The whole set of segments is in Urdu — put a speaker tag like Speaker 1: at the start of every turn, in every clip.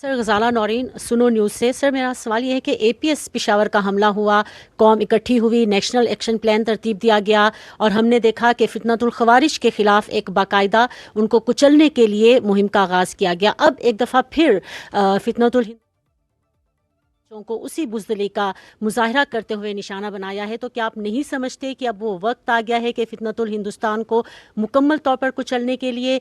Speaker 1: سر غزالہ نورین سنو نیوز سے. سر میرا سوال یہ ہے کہ اے پی ایس پشاور کا حملہ ہوا، قوم اکٹھی ہوئی، نیشنل ایکشن پلان ترتیب دیا گیا اور ہم نے دیکھا کہ فتنۃ الخوارج کے خلاف ایک باقاعدہ ان کو کچلنے کے لیے مہم کا آغاز کیا گیا. اب ایک دفعہ پھر فتنۃ الہند کو اسی بزدلی کا مظاہرہ کرتے ہوئے نشانہ بنایا ہے، تو کیا آپ نہیں سمجھتے کہ اب وہ وقت آ گیا ہے کہ فتنۃ الہندوستان کو مکمل طور پر کچلنے کے لیے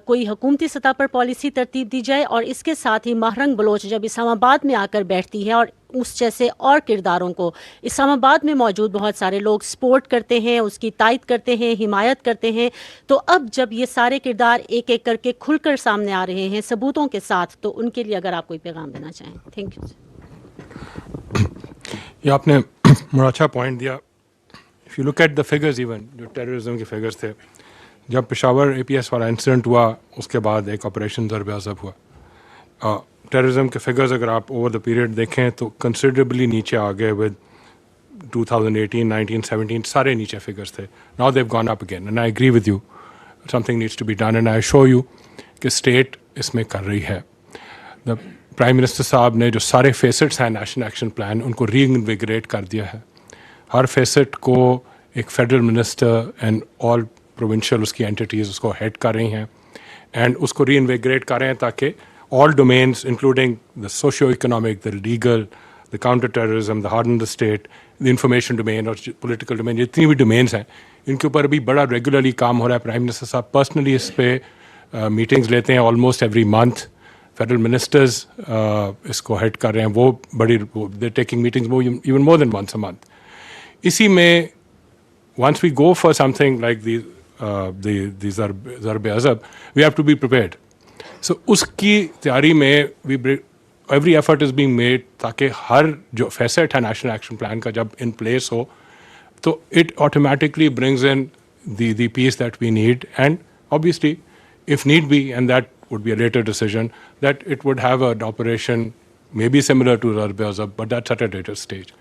Speaker 1: کوئی حکومتی سطح پر پالیسی ترتیب دی جائے؟ اور اس کے ساتھ ہی ماہرنگ بلوچ جب اسلام آباد میں آ کر بیٹھتی ہے اور اس جیسے اور کرداروں کو اسلام آباد میں موجود بہت سارے لوگ سپورٹ کرتے ہیں، اس کی تائید کرتے ہیں، حمایت کرتے ہیں، تو اب جب یہ سارے کردار ایک ایک کر کے کھل کر سامنے آ رہے ہیں ثبوتوں کے ساتھ، تو ان کے لیے اگر آپ کوئی پیغام دینا چاہیں. Thank you.
Speaker 2: یہ آپ نے بڑا اچھا پوائنٹ دیا. If you look at the figures, even جو ٹیررزم کے فگرز تھے، جب پشاور اے پی ایس والا انسیڈنٹ ہوا اس کے بعد ایک آپریشن ضرب عضب ہوا. ٹیررزم کے فگرز اگر آپ اوور دا پیریڈ دیکھیں تو کنسیڈریبلی نیچے آ گئے. ود 2018 19 17 سارے نیچے فگرز تھے. Now they've gone up again and I agree with you something needs to be done and I show you کہ اسٹیٹ اس میں کر رہی ہے. پرائم منسٹر صاحب نے جو سارے فیسٹس ہیں نیشنل ایکشن پلان ان کو ری انویگریٹ کر دیا ہے. ہر فیسٹ کو ایک federal minister and all provincial اس کی اینٹیٹیز اس کو ہیڈ کر رہی ہیں اینڈ اس کو ری انویگریٹ کر رہے ہیں تاکہ all domains including the socio economic, the legal, the counter terrorism, the harden the state, the information domain اور پولیٹیکل ڈومین، جتنی بھی ڈومینس ہیں ان کے اوپر بھی بڑا ریگولرلی کام ہو رہا ہے. پرائم منسٹر صاحب پرسنلی اس پہ میٹنگز لیتے ہیں almost every month. Federal ministers اس کو ہیڈ کر رہے ہیں، وہ بڑی they taking meetings even more than once a month. اسی میں once we go for something like the Zarb Azb we have to be prepared. So اس کی تیاری میں every effort is being made تاکہ ہر جو فیسٹ ہے نیشنل ایکشن پلان کا جب ان پلیس ہو تو it automatically brings in the peace that we need. And obviously if need be, and that would be a later decision, that it would have an operation maybe similar to Zarb Azab, but that's at a later stage.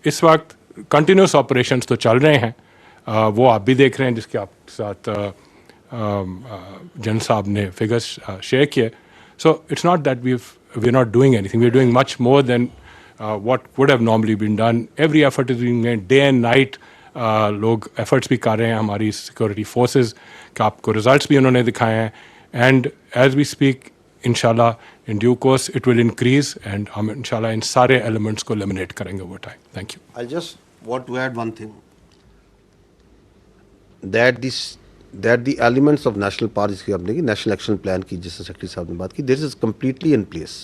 Speaker 2: اس وقت کنٹینیوس آپریشنس تو چل رہے ہیں، وہ آپ بھی دیکھ رہے ہیں جس کے آپ ساتھ جن صاحب نے فگرس شیئر کیے. So it's not that we are not doing anything, we are doing much more than what would have normally been done. Every effort is being made day and night. لوگ ایفرٹس بھی کر رہے ہیں، ہماری سیکورٹی فورسز کا آپ کو ریزلٹس بھی انہوں نے دکھائے ہیں. اینڈ ایز وی اسپیک انشاءاللہ in due course it will increase and ہم انشاءاللہ ان سارے ایلیمنٹس کو ایلیمنیٹ کریں گے over time. Thank you.
Speaker 3: I just want to add one thing, that the elements of national power جس کی آپ نے کی نیشنل ایکشن پلان کی، جس سے سیکرٹری صاحب نے بات کی، دس از کمپلیٹلی ان پلیس.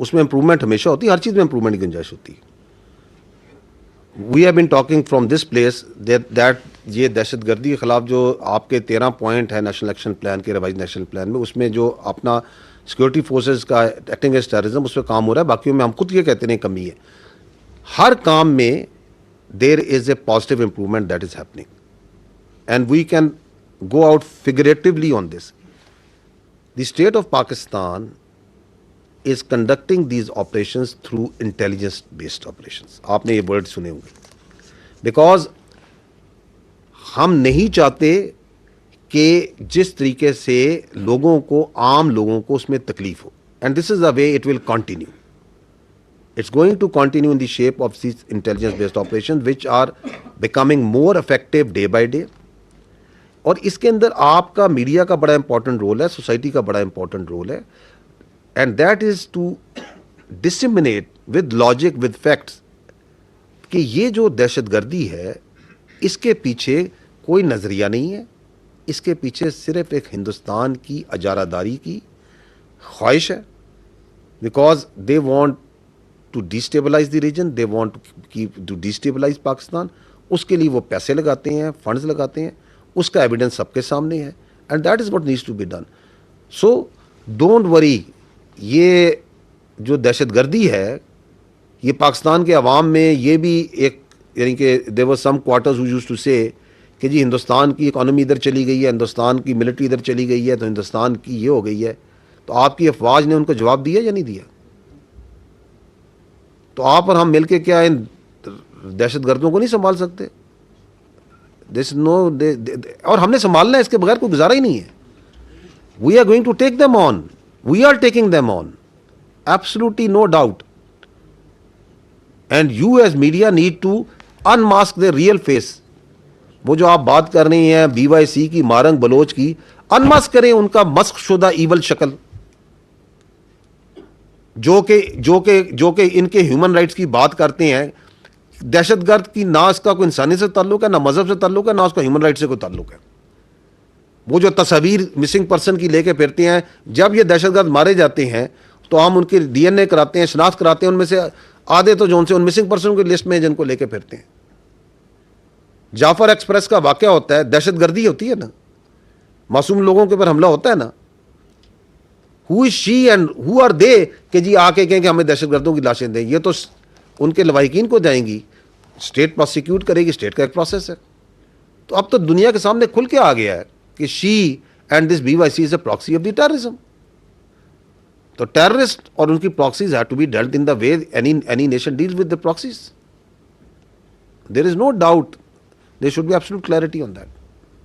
Speaker 3: اس میں امپروومنٹ ہمیشہ ہوتی ہے، ہر چیز میں امپروومنٹ کی گنجائش ہوتی ہے. We have been talking from this place that یہ دہشت گردی کے خلاف جو آپ کے 13 پوائنٹ ہے نیشنل ایکشن پلان کے، ریوائز نیشنل پلان میں، اس میں جو اپنا سیکورٹی فورسز کا ایکٹنگ اگینسٹ ٹیررزم اس پہ کام ہو رہا ہے. باقیوں میں ہم خود یہ کہتے ہیں کمی ہے. ہر کام میں there is a positive improvement that is happening and we can go out figuratively on this. The state of Pakistan is conducting these operations through intelligence based operations. آپ نے یہ ورڈ سنے ہوں گے. بیکاز ہم نہیں چاہتے کہ جس طریقے سے لوگوں کو، عام لوگوں کو اس میں تکلیف ہو. And this is the way it will continue. It's going to continue in the shape of these intelligence based operation which are becoming more effective day by day. اور اس کے اندر آپ کا میڈیا کا بڑا امپورٹنٹ رول ہے، سوسائٹی کا بڑا امپورٹنٹ رول ہے. And that is to disseminate with logic with facts کہ یہ جو دہشت گردی ہے اس کے پیچھے کوئی نظریہ نہیں ہے، اس کے پیچھے صرف ایک ہندوستان کی اجارہ داری کی خواہش ہے. Because they want to destabilise the region, they want to destabilise Pakistan. اس کے لیے وہ پیسے لگاتے ہیں، فنڈز لگاتے ہیں. اس کا ایویڈنس سب کے سامنے ہے. And that is what needs to be done. So don't worry. یہ جو دہشت گردی ہے یہ پاکستان کے عوام میں یہ بھی ایک، یعنی کہ there were some quarters who used to say کہ جی ہندوستان کی اکانومی ادھر چلی گئی ہے، ہندوستان کی ملٹری ادھر چلی گئی ہے، تو ہندوستان کی یہ ہو گئی ہے. تو آپ کی افواج نے ان کو جواب دیا یا نہیں دیا؟ تو آپ اور ہم مل کے کیا ان دہشت گردوں کو نہیں سنبھال سکتے؟ اور ہم نے سنبھالنا ہے، اس کے بغیر کوئی گزارا ہی نہیں ہے. We are going to take them on. We are taking them on. absolutely no doubt. And you as media need to unmask their real face. وہ جو آپ بات کر رہی ہیں BYC کی مارنگ بلوچ کی, انماسک کریں ان کا مسخ شدہ ایول شکل, جو کہ ان کے ہیومن رائٹس کی بات کرتے ہیں. دہشت گرد کی نہ اس کا کوئی انسانی سے تعلق ہے, نہ مذہب سے تعلق ہے, نہ اس کا ہیومن رائٹ سے کوئی تعلق ہے. وہ جو تصاویر مسنگ پرسن کی لے کے پھرتے ہیں, جب یہ دہشت گرد مارے جاتے ہیں تو ہم ان کے DNA کراتے ہیں, شناخت کراتے ہیں. ان میں سے آدھے تو جو ان سے ان مسنگ پرسن کی لسٹ میں جن کو لے کے پھرتے ہیں. جعفر ایکسپریس کا واقعہ ہوتا ہے, دہشت گردی ہوتی ہے نا, معصوم لوگوں کے اوپر حملہ ہوتا ہے نا. ہو از شی اینڈ ہو آر دے کہ جی آ کے کہیں کہ ہمیں دہشت گردوں کی لاشیں دیں؟ یہ تو ان کے لواحقین کو جائیں گی, اسٹیٹ پروسیکیوٹ کرے گی, اسٹیٹ کا ایک پروسیس ہے. تو اب تو دنیا کے سامنے کھل کے آ گیا ہے کہ she and this BYC is a proxy of the terrorism. تو ٹیررسٹ اور ان کی proxies have to be dealt in the way any nation deals with the proxies. There is no doubt, there should be absolute clarity on that.